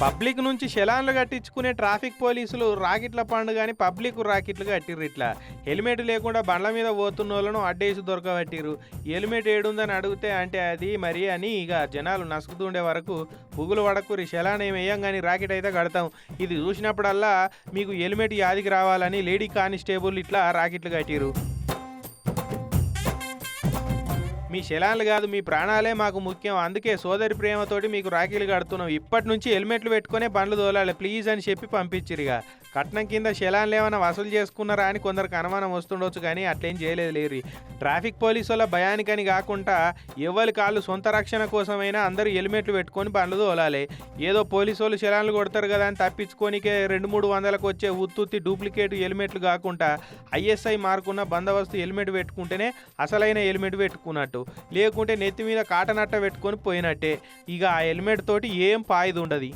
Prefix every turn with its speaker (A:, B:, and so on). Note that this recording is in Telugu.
A: పబ్లిక్ నుంచి చలాన్లు కట్టించుకునే ట్రాఫిక్ పోలీసులు రాకెట్ల పండుగని పబ్లిక్ రాకెట్లు కట్టిర్రు. ఇట్లా హెల్మెట్ లేకుండా బండ్ల మీద పోతున్నోళ్ళను అడ్డేసి దొరకబట్టిర్రు. హెల్మెట్ ఏడుందని అడిగితే అంటే అది మరి అని ఇక జనాలు నసుకుతుండే వరకు పుగులు పడకురి, చలాన్ ఏమి వేయం కానీ రాకెట్ అయితే కడతాం. ఇది చూసినప్పుడల్లా మీకు హెల్మెట్ యాదికి రావాలని లేడీ కానిస్టేబుల్ ఇట్లా రాకెట్లు కట్టిర్రు. మీ శలాన్లు కాదు, మీ ప్రాణాలే మాకు ముఖ్యం, అందుకే సోదరి ప్రేమతోటి మీకు రాఖీలు కడుతున్నాం, ఇప్పటి నుంచి హెల్మెట్లు పెట్టుకునే బండ్లు తోలాలి ప్లీజ్ అని చెప్పి పంపించిరిగా. కట్నం కింద శలాన్లు ఏమైనా వసూలు చేసుకున్నారా అని కొందరికి అనుమానం వస్తుండొచ్చు, కానీ అట్లేం చేయలేదు లేరు. ట్రాఫిక్ పోలీసు వాళ్ళ భయానికని కాకుండా ఎవరి కాళ్ళు సొంత రక్షణ కోసమైనా అందరూ హెల్మెట్లు పెట్టుకొని బండ్లు తోలాలి. ఏదో పోలీసు వాళ్ళు శలాన్లు కొడతారు కదా అని తప్పించుకోనికే 200-300లకు వచ్చే ఉత్తుత్తి డూప్లికేట్ హెల్మెట్లు కాకుండా ఐఎస్ఐ మార్కున్న బందోబస్తు హెల్మెట్ పెట్టుకుంటేనే అసలైన హెల్మెట్ పెట్టుకున్నట్టు, లేకుంటే నెత్తి మీద కాటనట్ట పెట్టుకొని పోయినట్టే. ఇక ఆ హెల్మెట్ తోటి ఏం పాయిదు ఉండదు.